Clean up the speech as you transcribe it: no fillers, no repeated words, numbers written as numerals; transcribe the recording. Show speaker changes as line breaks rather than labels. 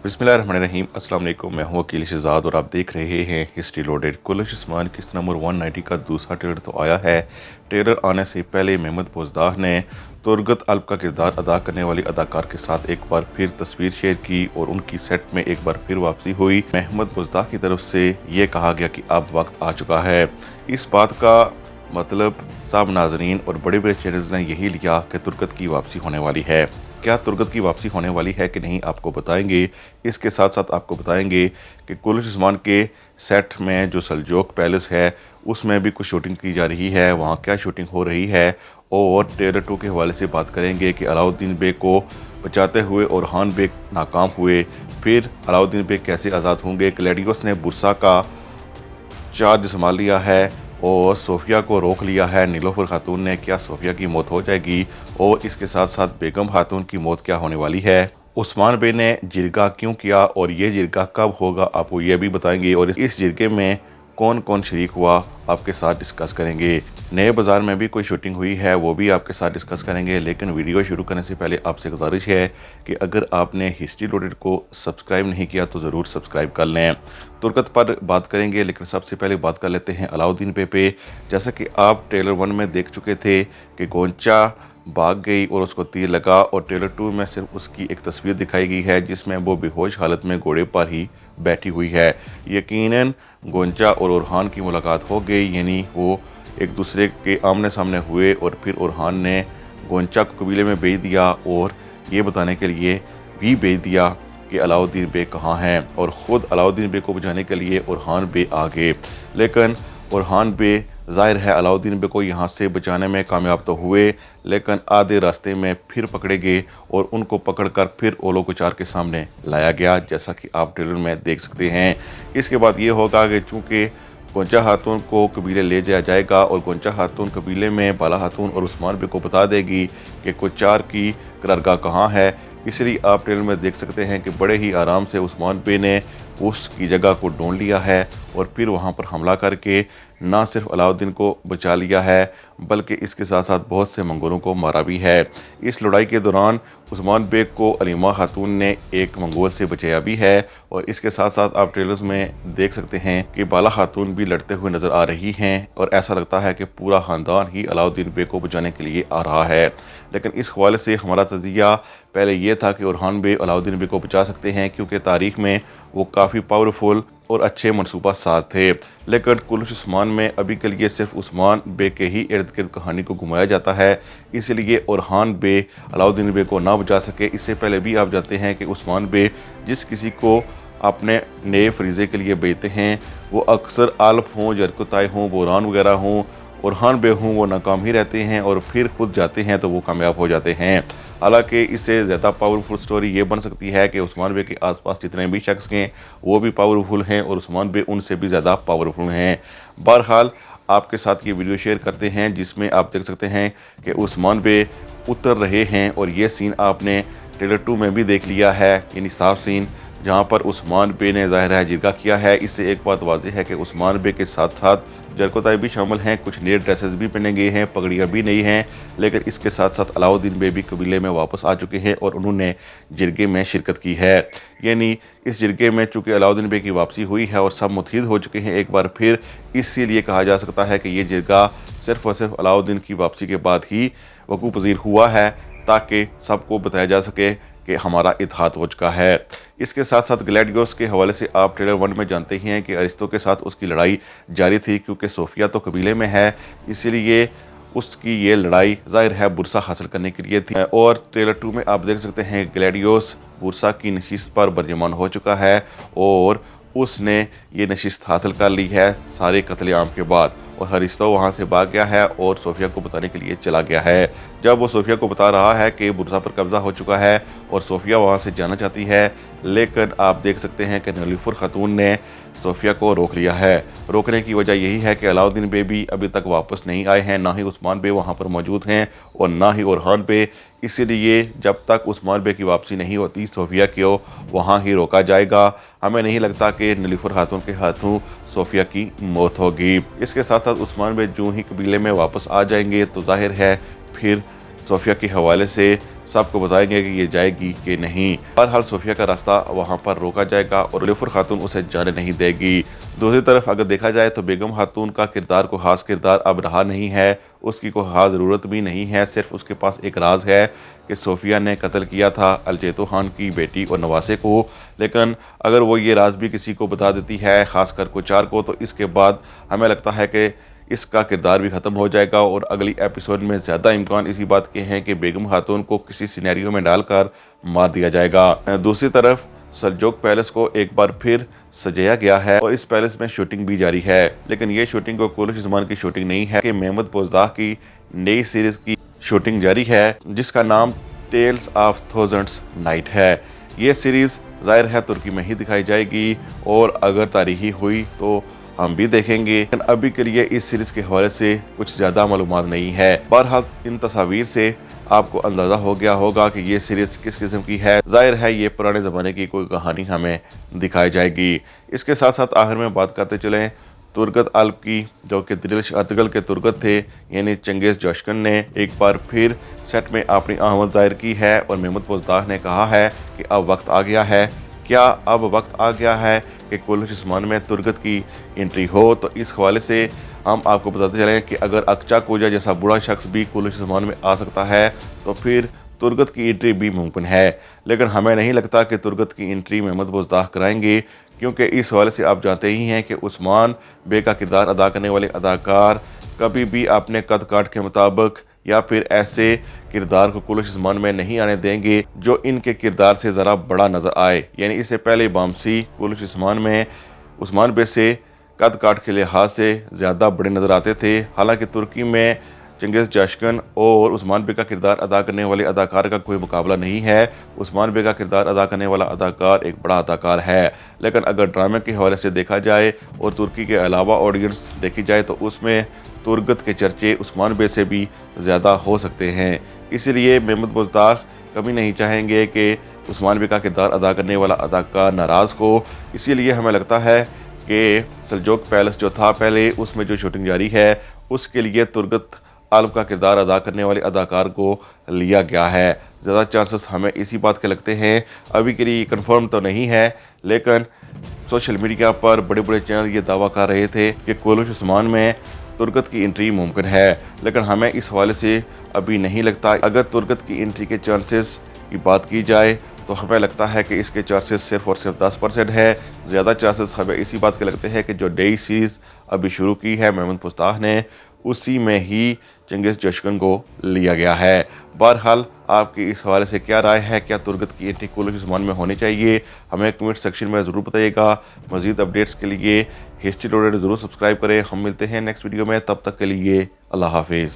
बिस्मिल्लाहिर्रहमानिर्रहीम। अस्सलाम वालेकुम। मैं हूं वकील शहजाद और आप देख रहे हैं हिस्ट्री लोडेड। कुलश उस्मान किस्त नंबर 190 का दूसरा ट्रेलर तो आया है। ट्रेलर आने से पहले महमूद बोजदार ने तुरगत अल्प का किरदार अदा करने वाली अदाकार के साथ एक बार फिर तस्वीर शेयर की और उनकी सेट में एक बार फिर वापसी हुई। महमूद बोजदार की तरफ से ये कहा गया कि अब वक्त आ चुका है। इस बात का मतलब सब नाजरीन और बड़े बड़े चैनल्स ने यही लिया कि तुरगत की वापसी होने वाली है। क्या तुरगत की वापसी होने वाली है कि नहीं, आपको बताएंगे। इसके साथ साथ आपको बताएंगे कि कुलश उस्मान के सेट में जो सलजोक पैलेस है उसमें भी कुछ शूटिंग की जा रही है, वहाँ क्या शूटिंग हो रही है। और ट्रेलर 2 के हवाले से बात करेंगे कि अलाउद्दीन बेग को बचाते हुए ओरहान बेग नाकाम हुए, फिर अलाउद्दीन बेग कैसे आज़ाद होंगे। ग्लैडियोस ने बुरसा का चार्ज संभाल लिया है और सोफिया को रोक लिया है नीलोफर खातून ने। क्या सोफिया की मौत हो जाएगी? और इसके साथ साथ बेगम खातून की मौत क्या होने वाली है? उस्मान बे ने जिरगा क्यों किया और ये जिरगा कब होगा, आपको ये भी बताएंगे। और इस जिरगे में कौन कौन शरीक हुआ, आपके साथ डिस्कस करेंगे। नए बाज़ार में भी कोई शूटिंग हुई है, वो भी आपके साथ डिस्कस करेंगे। लेकिन वीडियो शुरू करने से पहले आपसे गुजारिश है कि अगर आपने हिस्ट्री लोडेड को सब्सक्राइब नहीं किया तो ज़रूर सब्सक्राइब कर लें। तुरगत पर बात करेंगे, लेकिन सबसे पहले बात कर लेते हैं अलाउद्दीन पे। जैसा कि आप ट्रेलर 1 में देख चुके थे कि गोंचा भाग गई और उसको तीर लगा, और ट्रेलर 2 में सिर्फ उसकी एक तस्वीर दिखाई गई है जिसमें वो बेहोश हालत में घोड़े पर ही बैठी हुई है। यकीनन गोंचा और ओरहान की मुलाकात हो गई, यानी वो एक दूसरे के आमने सामने हुए और फिर ओरहान ने गोंचा को कबीले में भेज दिया और ये बताने के लिए भी भेज दिया कि अलाउद्दीन बेग कहाँ हैं, और ख़ुद अलाउद्दीन बेग को बचाने के लिए ओरहान बे आ गए। लेकिन ओरहान बे ज़ाहिर है अलाउद्दीन बे को यहाँ से बचाने में कामयाब तो हुए, लेकिन आधे रास्ते में फिर पकड़े गए और उनको पकड़कर फिर ओलो कुचार के सामने लाया गया, जैसा कि आप ट्रेलर में देख सकते हैं। इसके बाद ये होगा कि चूँकि गोंचा खातून को कबीले ले जाया जाएगा और गोंचा खातून कबीले में बाला खातून और उस्मान बे को बता देगी कि कुचार की करारगाह कहाँ है, इसलिए आप ट्रेलर में देख सकते हैं कि बड़े ही आराम से उस्मान बे ने उसकी जगह को ढूंढ लिया है और फिर वहां पर हमला करके ना सिर्फ अलाउद्दीन को बचा लिया है बल्कि इसके साथ साथ बहुत से मंगोलों को मारा भी है। इस लड़ाई के दौरान उस्मान बेग को अलीमा खातून ने एक मंगोल से बचाया भी है, और इसके साथ साथ आप ट्रेलर्स में देख सकते हैं कि बाला खातून भी लड़ते हुए नज़र आ रही हैं और ऐसा लगता है कि पूरा ख़ानदान ही अलाउद्दीन बेग को बचाने के लिए आ रहा है। लेकिन इस हवाले से हमारा तजिया पहले ये था कि ओरहान बे अलाउद्दीन बेग को बचा सकते हैं क्योंकि तारीख़ में वो काफ़ी पावरफुल और अच्छे मनसूबा साज थे। लेकिन कुलश उस्मान में अभी के लिए सिर्फ उस्मान बे के ही इर्द गिर्द कहानी को घुमाया जाता है, इसलिए ओरहान बे अलाउद्दीन बे को ना बचा सके। इससे पहले भी आप जानते हैं कि उस्मान बे जिस किसी को अपने नए फरीज़े के लिए भेजते हैं वो अक्सर आलफ हों, जरकुताई हों, बोरान वगैरह हों, ओरहान बे हों, वो नाकाम ही रहते हैं और फिर खुद जाते हैं तो वो कामयाब हो जाते हैं। हालांकि इससे ज़्यादा पावरफुल स्टोरी ये बन सकती है कि उस्मान बे के आसपास जितने भी शख्स हैं वो भी पावरफुल हैं और उस्मान बे उनसे भी ज़्यादा पावरफुल हैं। बहरहाल आपके साथ ये वीडियो शेयर करते हैं जिसमें आप देख सकते हैं कि उस्मान बे उतर रहे हैं, और ये सीन आपने ट्रेलर 2 में भी देख लिया है, यानी साफ सीन जहाँ पर उस्मान बे ने ज़ाहिर है जिरगा किया है। इससे एक बात वाज़ेह है कि उस्मान बे के साथ साथ जरकोताई भी शामिल हैं, कुछ नए ड्रेसेस भी पहने गए हैं, पगड़ियाँ भी नहीं हैं। लेकिन इसके साथ साथ अलाउद्दीन बे भी कबीले में वापस आ चुके हैं और उन्होंने जिरगे में शिरकत की है। यानी इस जिरगे में चूँकि अलाउद्दीन बे की वापसी हुई है और सब मुतहिद हो चुके हैं एक बार फिर, इसीलिए कहा जा सकता है कि ये जिरगा सिर्फ और सिर्फ अलाउद्दीन की वापसी के बाद ही वकूफ़ पज़ीर हुआ है ताकि सबको बताया जा सके कि हमारा इत्तेहाद हो चुका है। इसके साथ साथ ग्लैडियोस के हवाले से आप ट्रेलर 1 में जानते ही हैं कि अरिस्तों के साथ उसकी लड़ाई जारी थी, क्योंकि सोफिया तो कबीले में है, इसीलिए उसकी ये लड़ाई ज़ाहिर है बुरसा हासिल करने के लिए थी। और ट्रेलर 2 में आप देख सकते हैं ग्लैडियोस बुरसा की नशिस्त पर बर्जमान हो चुका है और उसने ये नशिस्त हासिल कर ली है सारे कत्लेआम के बाद, और अरिस्तो वहाँ से भाग गया है और सोफिया को बताने के लिए चला गया है। जब वो सोफिया को बता रहा है कि बुरसा पर कब्जा हो चुका है और सोफिया वहाँ से जाना चाहती है, लेकिन आप देख सकते हैं कि नीलोफर खातून ने सोफिया को रोक लिया है। रोकने की वजह यही है कि अलाउद्दीन बे भी अभी तक वापस नहीं आए हैं, ना ही उस्मान बे वहाँ पर मौजूद हैं और ना ही ओरहान बे। इसीलिए जब तक उस्मान बे की वापसी नहीं होती सोफिया को वहाँ ही रोका जाएगा। हमें नहीं लगता कि नीलोफर खातून के हाथों सोफिया की मौत होगी। इसके साथ साथ उस्मान बे जो ही कबीले में वापस आ जाएंगे तो जाहिर है फिर صوفیہ کے حوالے سے سب کو بتائیں گے کہ یہ جائے گی کہ نہیں۔ بہرحال صوفیہ کا راستہ وہاں پر روکا جائے گا اور نیلوفر خاتون اسے جانے نہیں دے گی۔ دوسری طرف اگر دیکھا جائے تو بیگم خاتون کا کردار کوئی خاص کردار اب رہا نہیں ہے، اس کی کوئی خاص ضرورت بھی نہیں ہے، صرف اس کے پاس ایک راز ہے کہ صوفیہ نے قتل کیا تھا الجیتو خان کی بیٹی اور نواسے کو۔ لیکن اگر وہ یہ راز بھی کسی کو بتا دیتی ہے، خاص کر کوچار کو، تو اس کے بعد ہمیں لگتا ہے کہ اس کا کردار بھی ختم ہو جائے گا اور اگلی ایپیسوڈ میں زیادہ امکان اسی بات کے ہیں کہ بیگم خاتون کو کسی سینیریو میں ڈال کر مار دیا جائے گا۔ دوسری طرف سلجوق پیلس کو ایک بار پھر سجایا گیا ہے اور اس پیلس میں شوٹنگ بھی جاری ہے، لیکن یہ شوٹنگ کو کولش زمان کی شوٹنگ نہیں ہے کہ محمد بوزداہ کی نئی سیریز کی شوٹنگ جاری ہے جس کا نام ٹیلز آف تھاؤزنڈز نائٹ ہے۔ یہ سیریز ظاہر ہے ترکی میں ہی دکھائی جائے گی اور اگر تاریخی ہوئی تو ہم بھی دیکھیں گے، لیکن ابھی کے لیے اس سیریز کے حوالے سے کچھ زیادہ معلومات نہیں ہے۔ بہرحال ان تصاویر سے آپ کو اندازہ ہو گیا ہوگا کہ یہ سیریز کس قسم کی ہے۔ ظاہر ہے یہ پرانے زمانے کی کوئی کہانی ہمیں دکھائی جائے گی۔ اس کے ساتھ ساتھ آخر میں بات کرتے چلیں ترگت الپ کی، جو کہ دلش ارتگل کے ترگت تھے، یعنی چنگیز جوشکن نے ایک بار پھر سیٹ میں اپنی آمد ظاہر کی ہے اور محمد بوزداہ نے کہا ہے کہ اب وقت آ گیا ہے۔ کیا اب وقت آ گیا ہے کہ کولش عثمان میں ترگت کی انٹری ہو؟ تو اس حوالے سے ہم آپ کو بتاتے چلیں کہ اگر اکچا کوجا جیسا بڑا شخص بھی کولش عثمان میں آ سکتا ہے تو پھر ترگت کی انٹری بھی ممکن ہے، لیکن ہمیں نہیں لگتا کہ ترگت کی انٹری محمد بوزداہ کرائیں گے، کیونکہ اس حوالے سے آپ جانتے ہی ہیں کہ عثمان بے کا کردار ادا کرنے والے اداکار کبھی بھی اپنے قد کاٹ کے مطابق یا پھر ایسے کردار کو کولش عثمان میں نہیں آنے دیں گے جو ان کے کردار سے ذرا بڑا نظر آئے۔ یعنی اس سے پہلے بامسی کولش عثمان میں عثمان بے سے قد کاٹ کے لحاظ سے زیادہ بڑے نظر آتے تھے، حالانکہ ترکی میں چنگیز جوشکن اور عثمان بے کا کردار ادا کرنے والے اداکار کا کوئی مقابلہ نہیں ہے۔ عثمان بے کا کردار ادا کرنے والا اداکار ایک بڑا اداکار ہے، لیکن اگر ڈرامے کے حوالے سے دیکھا جائے اور ترکی کے علاوہ آڈینس دیکھی جائے تو اس میں ترگت کے چرچے عثمان بے سے بھی زیادہ ہو سکتے ہیں۔ اسی لیے محمد بوزداہ کبھی نہیں چاہیں گے کہ عثمان بے کا کردار ادا کرنے والا اداکار ناراض ہو، اسی لیے ہمیں لگتا ہے کہ سلجوق پیلس جو تھا پہلے، اس میں جو شوٹنگ جاری ہے اس کے لیے ترگت الپ کا کردار ادا کرنے والے اداکار کو لیا گیا ہے۔ زیادہ چانسز ہمیں اسی بات کے لگتے ہیں، ابھی کے لیے کنفرم تو نہیں ہے، لیکن سوشل میڈیا پر بڑے بڑے چینل یہ دعویٰ کر رہے تھے کہ کولش عثمان میں ترگت کی انٹری ممکن ہے، لیکن ہمیں اس حوالے سے ابھی نہیں لگتا۔ اگر ترگت کی انٹری کے چانسز کی بات کی جائے تو ہمیں لگتا ہے کہ اس کے چانسز صرف اور صرف 10% ہے۔ زیادہ چانسز ہمیں اسی بات کے لگتے ہیں کہ جو نئی سیریز ابھی شروع کی ہے محمد بوزداہ نے، اسی میں ہی چنگیز جوشکن کو لیا گیا ہے۔ بہرحال آپ کی اس حوالے سے کیا رائے ہے؟ کیا ترگت کی انٹری کولش عثمان میں ہونی چاہیے؟ ہمیں کمنٹ سیکشن میں ضرور بتائیے گا۔ مزید اپڈیٹس کے لیے ہسٹری لوڈیڈ ضرور سبسکرائب کریں۔ ہم ملتے ہیں نیکسٹ ویڈیو میں، تب تک کے لیے اللہ حافظ۔